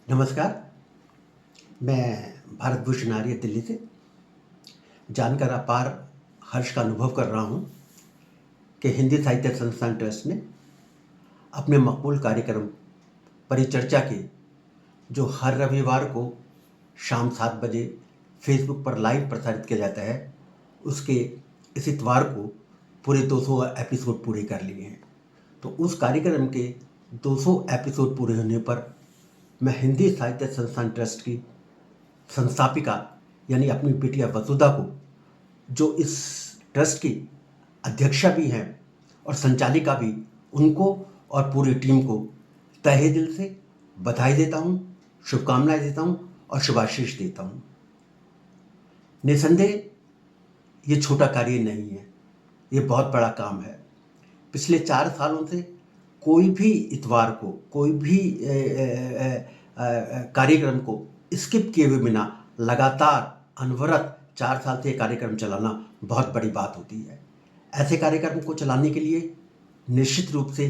नमस्कार। मैं भारत भूषण आर्य दिल्ली से जानकर अपार हर्ष का अनुभव कर रहा हूँ कि हिंदी साहित्य संस्थान ट्रस्ट ने अपने मकबूल कार्यक्रम परिचर्चा के जो हर रविवार को शाम 7 बजे फेसबुक पर लाइव प्रसारित किया जाता है, उसके इस इतवार को पूरे 200 एपिसोड पूरे कर लिए हैं। तो उस कार्यक्रम के 200 एपिसोड पूरे होने पर मैं हिंदी साहित्य संस्थान ट्रस्ट की संस्थापिका यानी अपनी बिटिया वसुधा को, जो इस ट्रस्ट की अध्यक्षा भी हैं और संचालिका भी, उनको और पूरी टीम को तहे दिल से बधाई देता हूँ, शुभकामनाएं देता हूँ और शुभाशीष देता हूँ। निसंदेह ये छोटा कार्य नहीं है, ये बहुत बड़ा काम है। पिछले 4 सालों से कोई भी इतवार को, कोई भी कार्यक्रम को स्किप किए हुए बिना लगातार अनवरत 4 साल से ये कार्यक्रम चलाना बहुत बड़ी बात होती है। ऐसे कार्यक्रम को चलाने के लिए निश्चित रूप से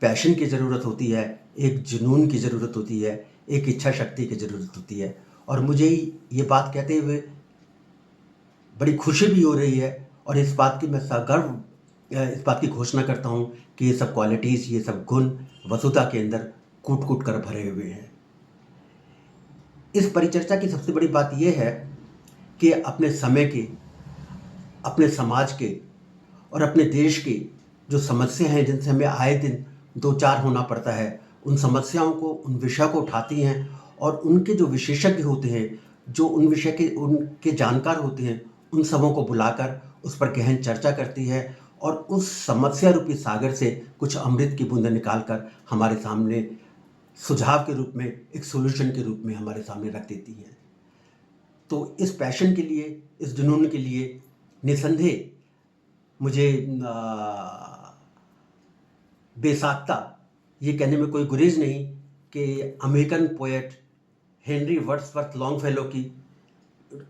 पैशन की ज़रूरत होती है, एक जुनून की ज़रूरत होती है, एक इच्छा शक्ति की ज़रूरत होती है। और मुझे ये बात कहते हुए बड़ी खुशी भी हो रही है और इस बात की मैं सगर्व इस बात की घोषणा करता हूँ कि ये सब क्वालिटीज़, ये सब गुण वसुधा के अंदर कूट कूट कर भरे हुए हैं। इस परिचर्चा की सबसे बड़ी बात यह है कि अपने समय के, अपने समाज के और अपने देश की जो समस्या हैं, जिनसे हमें आए दिन दो चार होना पड़ता है, उन समस्याओं को, उन विषयों को उठाती हैं और उनके जो विशेषज्ञ होते हैं, जो उन विषय के उनके जानकार होते हैं, उन सबों को बुलाकर उस पर गहन चर्चा करती है और उस समस्या रूपी सागर से कुछ अमृत की बूंदें निकालकर हमारे सामने सुझाव के रूप में, एक सॉल्यूशन के रूप में हमारे सामने रख देती हैं। तो इस पैशन के लिए, इस जुनून के लिए निसंदेह मुझे बेसाख्ता ये कहने में कोई गुरेज नहीं कि American poet Henry Wordsworth Longfellow की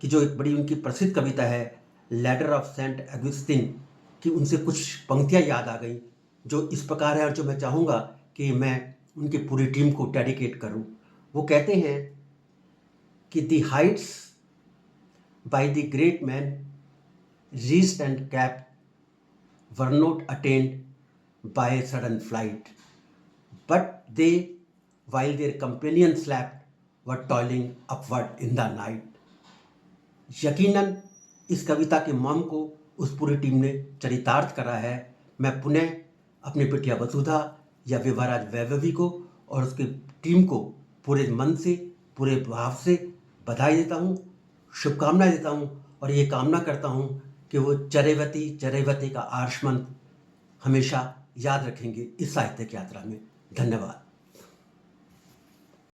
जो एक बड़ी उनकी प्रसिद्ध कविता है लेटर ऑफ सेंट अगस्टिन की, उनसे कुछ पंक्तियाँ याद आ गई जो इस प्रकार है और जो मैं चाहूँगा कि मैं उनकी पूरी टीम को डेडिकेट करूँ। वो कहते हैं कि the Heights by the great man reached and kept were not attend by a sudden flight, but they, while their companions slept, were toiling upward in the night. यकीनन इस कविता के मर्म को उस पूरी टीम ने चरितार्थ करा है। मैं पुनः अपनी बिटिया वसुधा या विवाराज वैभवी को और उसकी टीम को पूरे मन से, पूरे भाव से बधाई देता हूँ, शुभकामनाएं देता हूँ और ये कामना करता हूँ कि वो चरैवती चरैवती का आर्षमंत्र हमेशा याद रखेंगे इस साहित्यिक यात्रा में। धन्यवाद।